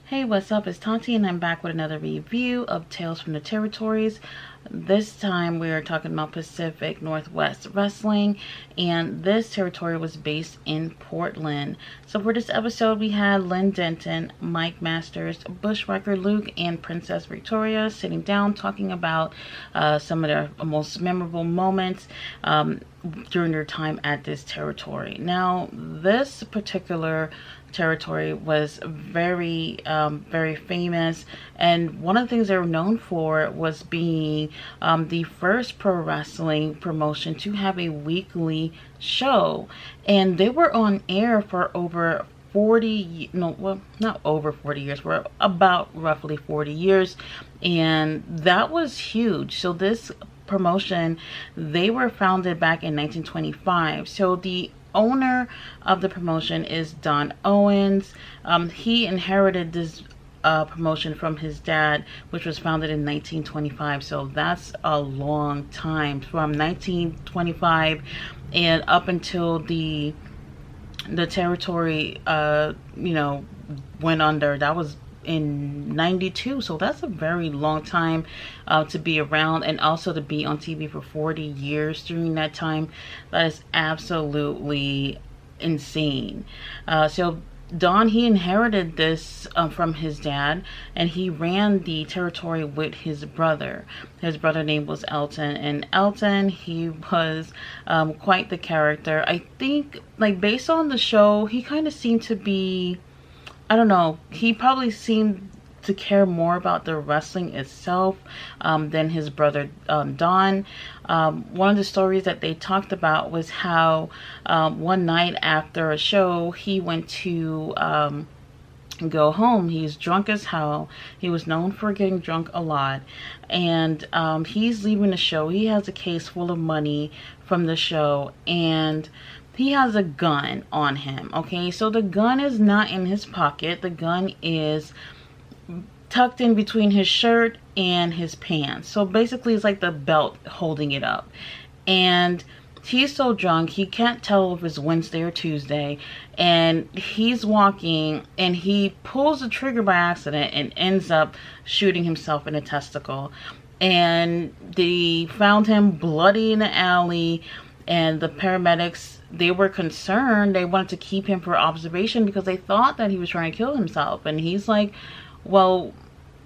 Hey, what's up? It's Tati, and I'm back with another review of Tales from the Territories. This time we are talking about Pacific Northwest Wrestling, and this territory was based in Portland. So for this episode, we had Lynn Denton, Mike Masters, Bushwhacker Luke, and Princess Victoria sitting down talking about some of their most memorable moments during their time at this territory. Now, this particular territory was very famous, and one of the things they were known for was being the first pro wrestling promotion to have a weekly show, and they were on air for over 40, no, well, not over 40 years, for about roughly 40 years, and that was huge. So this promotion, they were founded back in 1925. So the owner of the promotion is Don Owens. He inherited this promotion from his dad, which was founded in 1925. So that's a long time, from 1925 and up until the territory went under. That was in 92. So that's a very long time to be around, and also to be on TV for 40 years during that time. That is absolutely insane. So Don, he inherited this from his dad, and he ran the territory with his brother. His brother name was Elton, and Elton, he was quite the character. I think, like, based on the show, he kind of seemed to be, I don't know, he probably seemed to care more about the wrestling itself than his brother Don. One of the stories that they talked about was how one night after a show, he went to go home. He's drunk as hell. He was known for getting drunk a lot, and he's leaving the show. He has a case full of money from the show, and he has a gun on him. Okay, so the gun is not in his pocket. The gun is tucked in between his shirt and his pants. So basically it's like the belt holding it up. And he's so drunk, he can't tell if it's Wednesday or Tuesday. And he's walking, and he pulls the trigger by accident and ends up shooting himself in the testicle. And they found him bloody in the alley, and the paramedics, they were concerned. They wanted to keep him for observation because they thought that he was trying to kill himself. And he's like, well,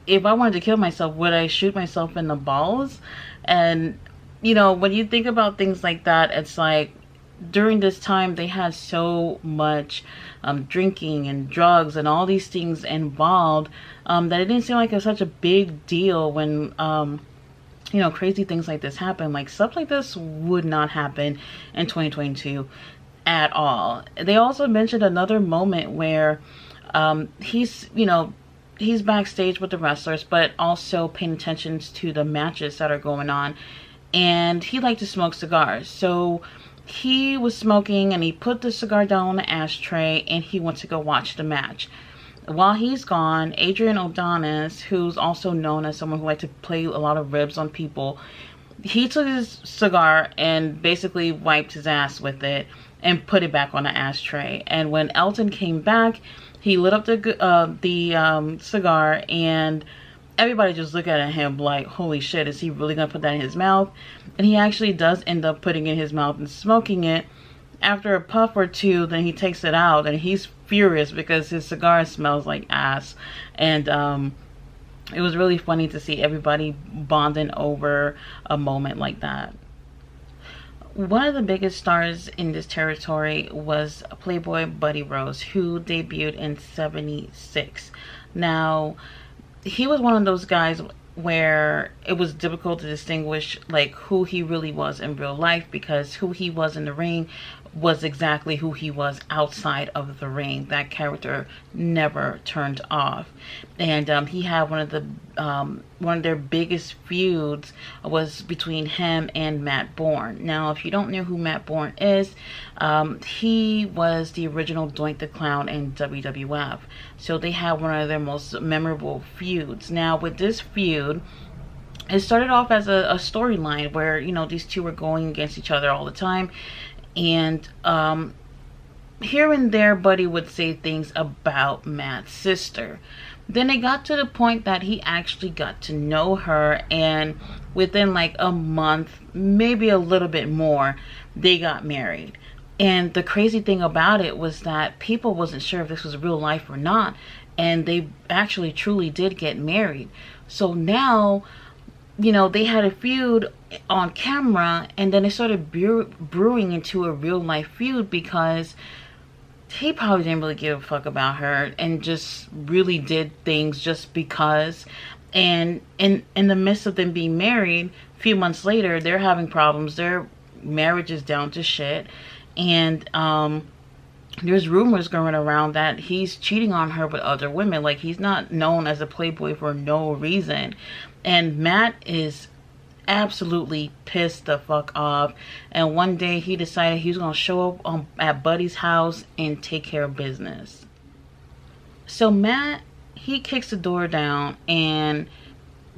if I wanted to kill myself, would I shoot myself in the balls? And, you know, when you think about things like that, it's like, during this time, they had so much drinking and drugs and all these things involved that it didn't seem like it was such a big deal when crazy things like this happen. Like, stuff like this would not happen in 2022 at all. They also mentioned another moment where he's backstage with the wrestlers, but also paying attention to the matches that are going on. And he liked to smoke cigars. So he was smoking, and he put the cigar down on the ashtray, and he went to go watch the match. While he's gone, Adrian Odonis, who's also known as someone who liked to play a lot of ribs on people, he took his cigar and basically wiped his ass with it and put it back on the ashtray. And when Elton came back, he lit up the cigar, and everybody just looked at him like, holy shit, is he really gonna put that in his mouth? And he actually does end up putting it in his mouth and smoking it. After a puff or two, then he takes it out, and he's furious because his cigar smells like ass. And it was really funny to see everybody bonding over a moment like that. One of the biggest stars in this territory was Playboy Buddy Rose, who debuted in '76. Now, he was one of those guys where it was difficult to distinguish like who he really was in real life, because who he was in the ring was exactly who he was outside of the ring. That character never turned off. And he had one of their biggest feuds was between him and Matt Bourne. Now, if you don't know who Matt Bourne is, he was the original Doink the Clown in WWF. So they had one of their most memorable feuds. Now, with this feud, it started off as a storyline where, these two were going against each other all the time. And here and there, Buddy would say things about Matt's sister. Then it got to the point that he actually got to know her, and within like a month, maybe a little bit more, they got married. And the crazy thing about it was that people wasn't sure if this was real life or not, and they actually truly did get married. So now, you know, they had a feud on camera, and then it started brewing into a real life feud because he probably didn't really give a fuck about her and just really did things just because. And in the midst of them being married, a few months later, they're having problems. Their marriage is down to shit. And there's rumors going around that he's cheating on her with other women. Like, he's not known as a playboy for no reason. And Matt is absolutely pissed the fuck off, and one day he decided he was gonna show up at Buddy's house and take care of business. So Matt, he kicks the door down and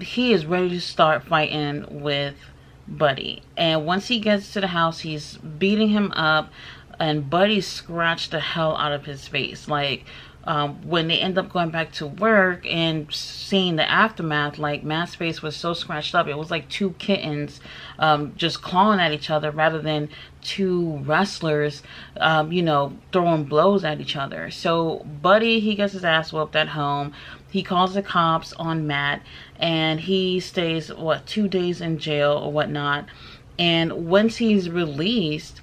he is ready to start fighting with Buddy. And once he gets to the house, he's beating him up, and Buddy scratched the hell out of his face. Like, when they end up going back to work and seeing the aftermath, like, Matt's face was so scratched up. It was like two kittens just clawing at each other rather than two wrestlers, you know, throwing blows at each other. So Buddy, he gets his ass whooped at home. He calls the cops on Matt, and he stays, what, 2 days in jail or whatnot. And once he's released,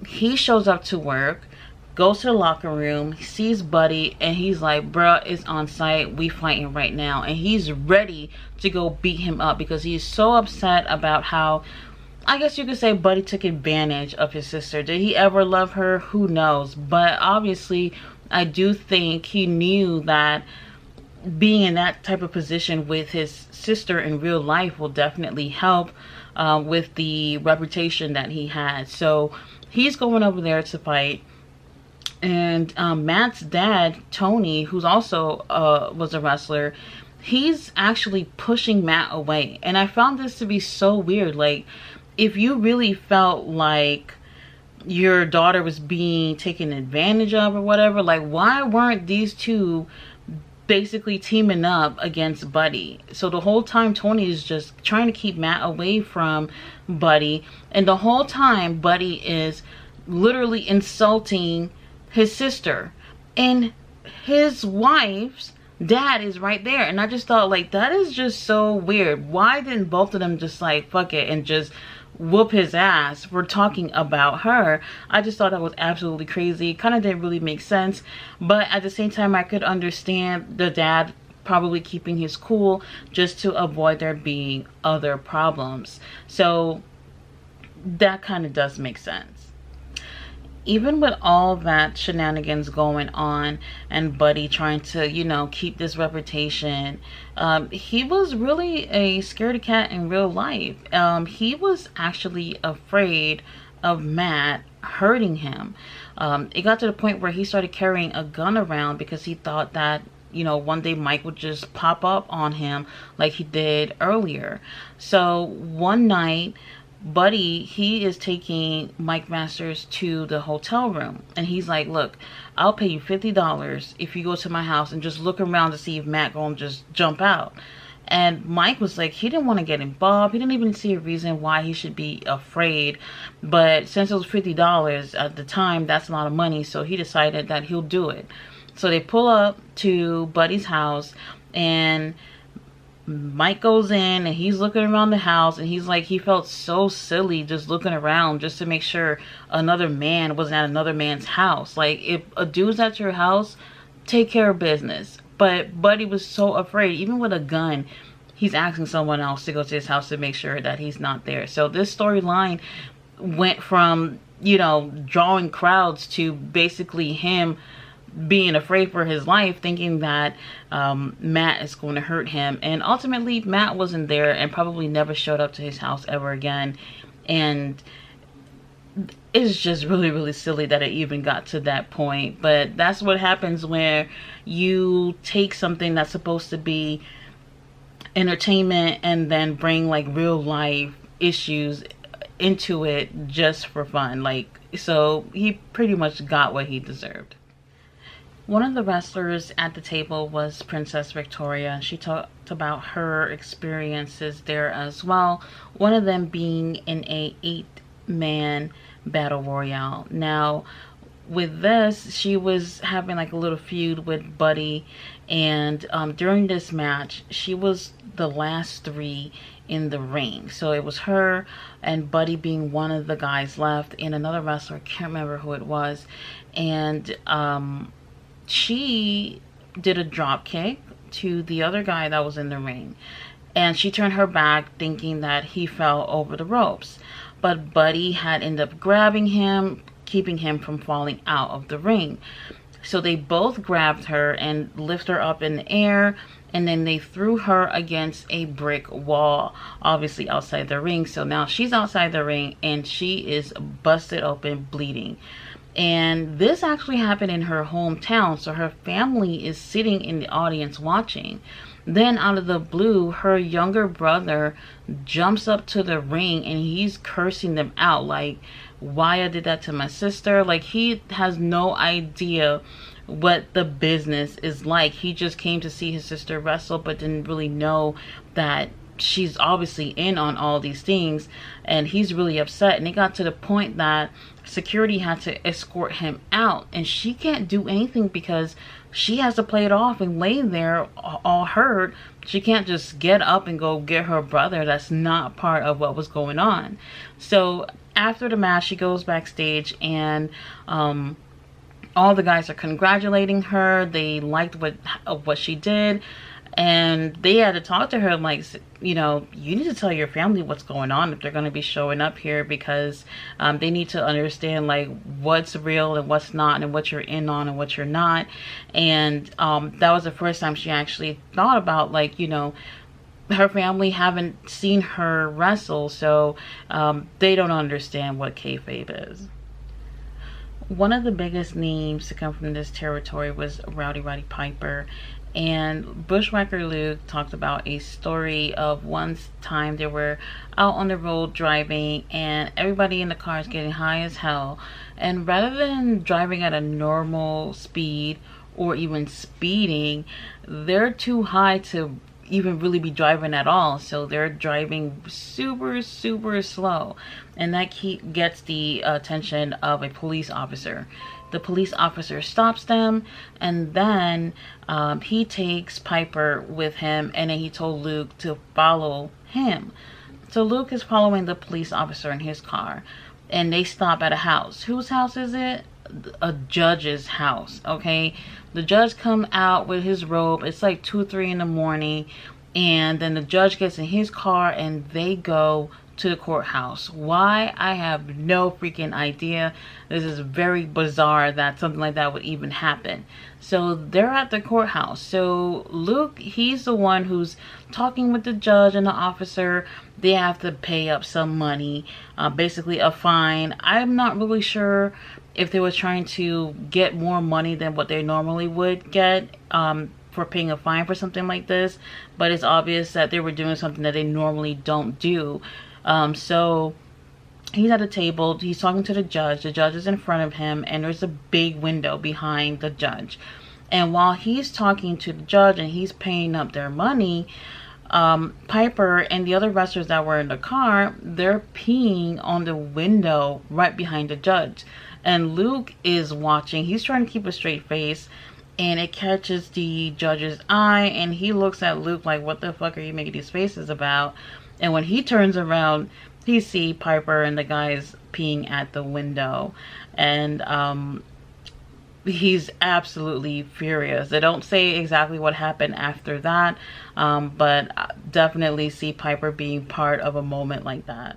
he shows up to work, goes to the locker room, he sees Buddy, and he's like, bruh, it's on site, we fighting right now. And he's ready to go beat him up because he's so upset about how, I guess you could say, Buddy took advantage of his sister. Did he ever love her? Who knows? But obviously, I do think he knew that being in that type of position with his sister in real life will definitely help with the reputation that he had. So he's going over there to fight. And Matt's dad, Tony, who's also was a wrestler, he's actually pushing Matt away. And I found this to be so weird. Like, if you really felt like your daughter was being taken advantage of or whatever, like, why weren't these two basically teaming up against Buddy? So the whole time Tony is just trying to keep Matt away from Buddy, and the whole time Buddy is literally insulting his sister, and his wife's dad is right there. And I just thought, like, that is just so weird. Why didn't both of them just like fuck it and just whoop his ass for talking about her? I just thought that was absolutely crazy. Kind of didn't really make sense, but at the same time I could understand the dad probably keeping his cool just to avoid there being other problems. So that kind of does make sense. Even with all that shenanigans going on and Buddy trying to, you know, keep this reputation, he was really a scaredy cat in real life. He was actually afraid of Matt hurting him. It got to the point where he started carrying a gun around because he thought that, you know, one day Mike would just pop up on him like he did earlier. So one night, Buddy, he is taking Mike Masters to the hotel room, and he's like, look, I'll pay you $50 if you go to my house and just look around to see if Matt gonna just jump out. And Mike was like, he didn't want to get involved. He didn't even see a reason why he should be afraid. But since it was $50 at the time, that's a lot of money, so he decided that he'll do it. So they pull up to Buddy's house, and Mike goes in and he's looking around the house, and he's like, he felt so silly just looking around just to make sure another man wasn't at another man's house. Like, if a dude's at your house, take care of business. But Buddy was so afraid. Even with a gun, he's asking someone else to go to his house to make sure that he's not there. So this storyline went from, you know, drawing crowds to basically him being afraid for his life, thinking that Matt is going to hurt him. And ultimately, Matt wasn't there and probably never showed up to his house ever again. And it's just really, really silly that it even got to that point. But that's what happens where you take something that's supposed to be entertainment and then bring like real life issues into it just for fun. Like, So he pretty much got what he deserved. One of the wrestlers at the table was Princess Victoria. She talked about her experiences there as well. One of them being in a 8-man battle royale. Now, with this, she was having like a little feud with Buddy, and during this match, she was the last 3 in the ring. So it was her and Buddy being one of the guys left, and another wrestler, I can't remember who it was, and she did a drop kick to the other guy that was in the ring, and she turned her back thinking that he fell over the ropes, but Buddy had ended up grabbing him, keeping him from falling out of the ring. So they both grabbed her and lifted her up in the air, and then they threw her against a brick wall, obviously outside the ring. So now she's outside the ring and she is busted open, bleeding. And this actually happened in her hometown, so her family is sitting in the audience watching. Then out of the blue, her younger brother jumps up to the ring and he's cursing them out, like, why I did that to my sister. Like, he has no idea what the business is like. He just came to see his sister wrestle, but didn't really know that she's obviously in on all these things, and he's really upset. And it got to the point that security had to escort him out, and she can't do anything because she has to play it off and lay there all hurt. She can't just get up and go get her brother. That's not part of what was going on. So after the match, she goes backstage, and all the guys are congratulating her. They liked what she did, and they had to talk to her like, you know, you need to tell your family what's going on if they're going to be showing up here, because they need to understand like what's real and what's not, and what you're in on and what you're not. And that was the first time she actually thought about, like, you know, her family haven't seen her wrestle, so they don't understand what kayfabe is. One of the biggest names to come from this territory was Rowdy Roddy Piper. And Bushwhacker Luke talked about a story of one time they were out on the road driving, and everybody in the car is getting high as hell. And rather than driving at a normal speed or even speeding, they're too high to even really be driving at all. So they're driving super slow, and that gets the attention of a police officer. The police officer stops them, and then he takes Piper with him, and then he told Luke to follow him. So Luke is following the police officer in his car, and they stop at a house. Whose house is it? A judge's house. Okay, the judge come out with his robe. It's like 2-3 in the morning, and then the judge gets in his car and they go to the courthouse. Why? I have no freaking idea. This is very bizarre that something like that would even happen. So they're at the courthouse. So Luke, he's the one who's talking with the judge and the officer. They have to pay up some money, basically a fine. I'm not really sure if they were trying to get more money than what they normally would get for paying a fine for something like this, but it's obvious that they were doing something that they normally don't do. So he's at a table, he's talking to the judge is in front of him, and there's a big window behind the judge. And while he's talking to the judge and he's paying up their money, Piper and the other wrestlers that were in the car, they're peeing on the window right behind the judge. And Luke is watching, he's trying to keep a straight face, and it catches the judge's eye, and he looks at Luke like, what the fuck are you making these faces about? And when he turns around, he sees Piper and the guys peeing at the window. And he's absolutely furious. They don't say exactly what happened after that, but definitely see Piper being part of a moment like that.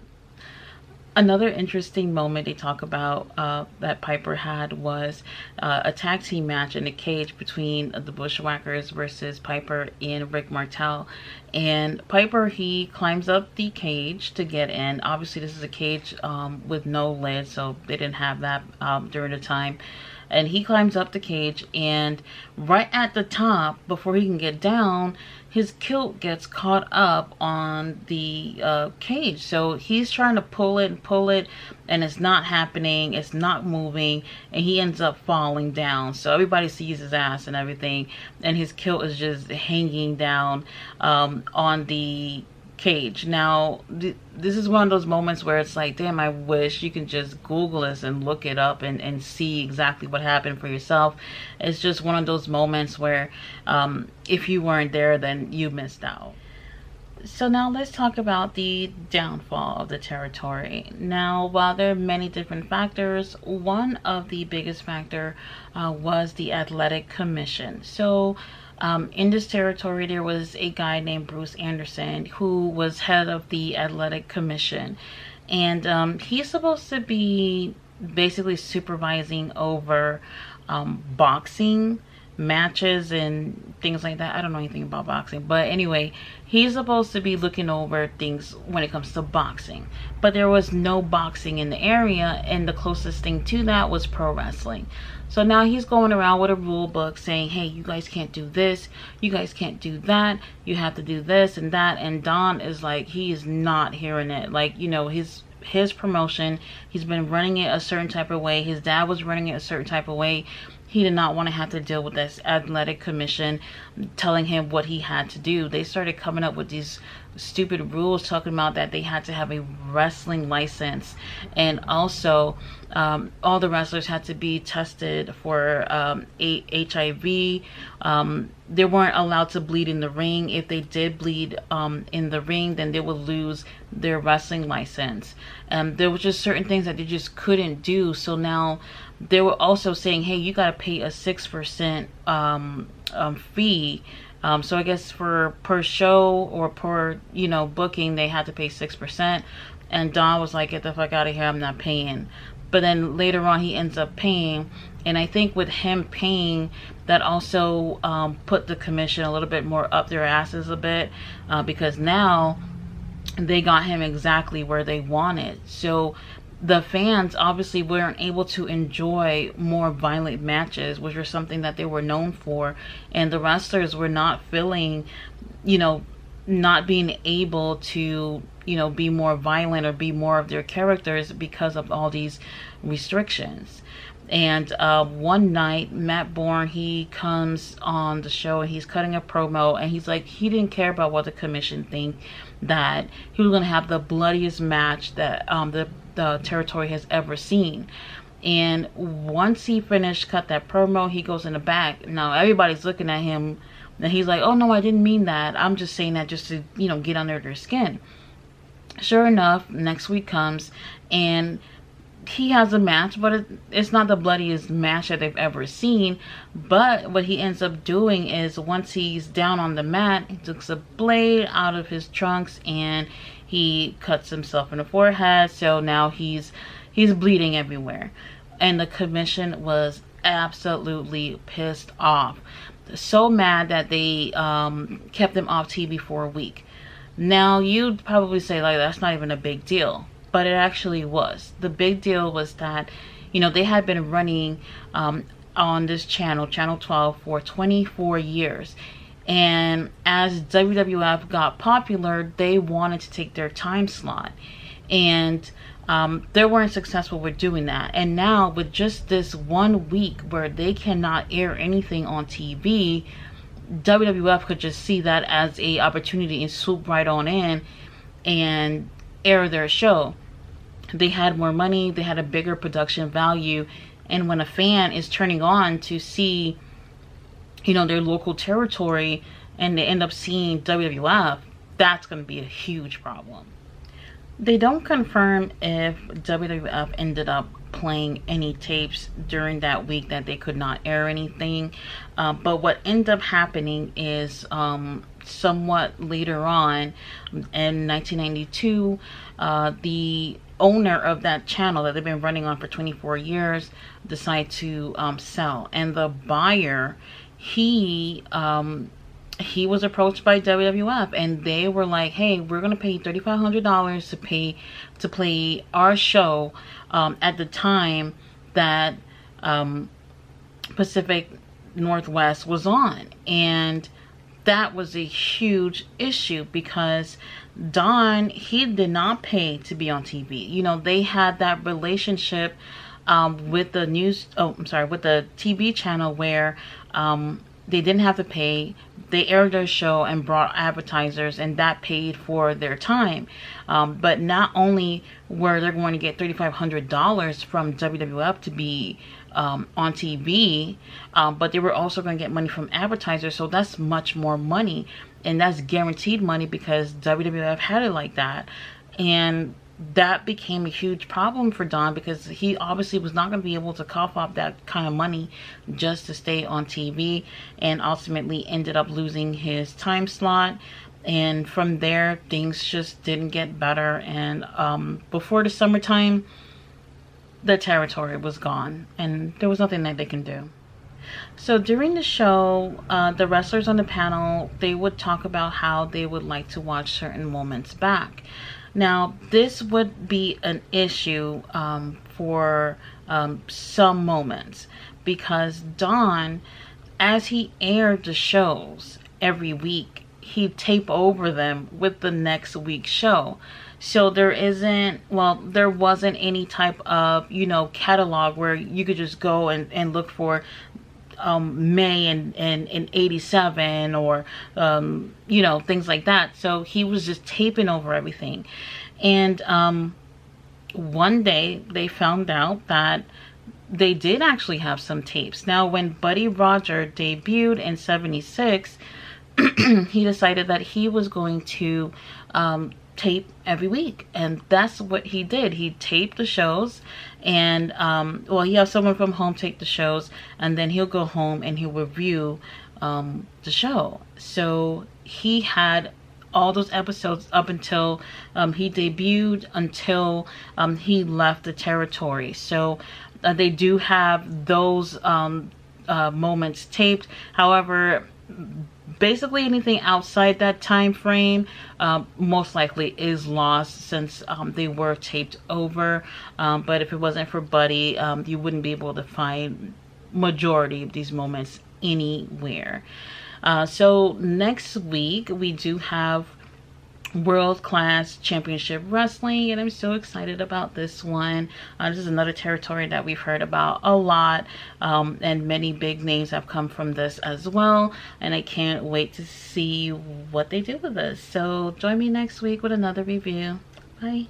Another interesting moment they talk about that Piper had was a tag team match in a cage between the Bushwhackers versus Piper and Rick Martel. And Piper, he climbs up the cage to get in. Obviously, this is a cage with no lid, so they didn't have that during the time. and he climbs up the cage, and right at the top, before he can get down, his kilt gets caught up on the cage. So he's trying to pull it and pull it, and it's not happening, it's not moving, and he ends up falling down. So everybody sees his ass and everything, and his kilt is just hanging down on the cage. Now this is one of those moments where it's like, damn, I wish you can just Google this and look it up and see exactly what happened for yourself. It's just one of those moments where if you weren't there, then you missed out. So now let's talk about the downfall of the territory. Now, while there are many different factors, one of the biggest factor was the Athletic Commission. So in this territory, there was a guy named Bruce Anderson who was head of the Athletic Commission, and he's supposed to be basically supervising over boxing matches and things like that. I don't know anything about boxing, but anyway, he's supposed to be looking over things when it comes to boxing. But there was no boxing in the area, and the closest thing to that was pro wrestling. So now he's going around with a rule book saying, hey, you guys can't do this, you guys can't do that, you have to do this and that. And Don is like, he is not hearing it. Like, you know, his promotion, he's been running it a certain type of way, his dad was running it a certain type of way. He did not want to have to deal with this Athletic Commission telling him what he had to do. They started coming up with these stupid rules talking about that they had to have a wrestling license, and also all the wrestlers had to be tested for HIV. They weren't allowed to bleed in the ring. If they did bleed in the ring, then they would lose their wrestling license. There were just certain things that they just couldn't do. So now they were also saying, hey, you got to pay a 6% fee. So I guess for per show or per, you know, booking, they had to pay 6%. And Don was like, get the fuck out of here, I'm not paying. But then later on, he ends up paying. And I think with him paying, that also put the commission a little bit more up their asses a bit, because now they got him exactly where they wanted. So the fans obviously weren't able to enjoy more violent matches, which was something that they were known for. And the wrestlers were not feeling, you know, not being able to, you know, be more violent or be more of their characters because of all these restrictions. And one night, Matt Bourne, he comes on the show and he's cutting a promo, and he's like, he didn't care about what the commission think, that he was going to have the bloodiest match that the territory has ever seen. And once he finished cut that promo, he goes in the back. Now everybody's looking at him, and he's like, oh no, I didn't mean that, I'm just saying that just to, you know, get under their skin. Sure enough, next week comes, and he has a match, but it's not the bloodiest match that they've ever seen. But what he ends up doing is, once he's down on the mat, he takes a blade out of his trunks and he cuts himself in the forehead. So now he's bleeding everywhere, and the commission was absolutely pissed off, so mad that they kept him off TV for a week. Now you'd probably say, like, that's not even a big deal. But it actually was. The big deal was that, you know, they had been running on this channel, Channel 12, for 24 years. And as WWF got popular, they wanted to take their time slot. And they weren't successful with doing that. And now, with just this 1 week where they cannot air anything on TV, WWF could just see that as a opportunity and swoop right on in and air their show. They had more money, they had a bigger production value, and when a fan is turning on to see, you know, their local territory, and they end up seeing WWF, that's going to be a huge problem. They don't confirm if WWF ended up playing any tapes during that week that they could not air anything, but what ended up happening is somewhat later on in 1992, the owner of that channel that they've been running on for 24 years decided to sell, and the buyer, he was approached by WWF, and they were like, hey, we're gonna pay you $3,500 to play our show at the time that Pacific Northwest was on. And that was a huge issue because Don, he did not pay to be on TV. You know, they had that relationship with the with the TV channel where they didn't have to pay. They aired their show and brought advertisers, and that paid for their time. But not only were they going to get $3,500 from WWF to be on TV, but they were also going to get money from advertisers. So that's much more money, and that's guaranteed money because WWF had it like that. And that became a huge problem for Don because he obviously was not going to be able to cough up that kind of money just to stay on TV, and ultimately ended up losing his time slot. And from there, things just didn't get better. And before the summertime, the territory was gone, and there was nothing that they can do. So during the show, the wrestlers on the panel, they would talk about how they would like to watch certain moments back. Now, this would be an issue for some moments because Don, as he aired the shows every week, he'd tape over them with the next week's show. So there wasn't any type of, catalog where you could just go and look for May in 87 or things like that. So he was just taping over everything. And one day they found out that they did actually have some tapes. Now, when Buddy Roger debuted in 76, he decided that he was going to tape every week, and that's what he did. He taped the shows, and he has someone from home tape the shows, and then he'll go home and he'll review the show. So he had all those episodes up until he debuted, until he left the territory. So they do have those moments taped. However, basically anything outside that time frame most likely is lost, since they were taped over. But if it wasn't for Buddy, you wouldn't be able to find majority of these moments anywhere. So next week we do have World Class Championship Wrestling, and I'm so excited about this one. This is another territory that we've heard about a lot, and many big names have come from this as well, and I can't wait to see what they do with this. So join me next week with another review. Bye.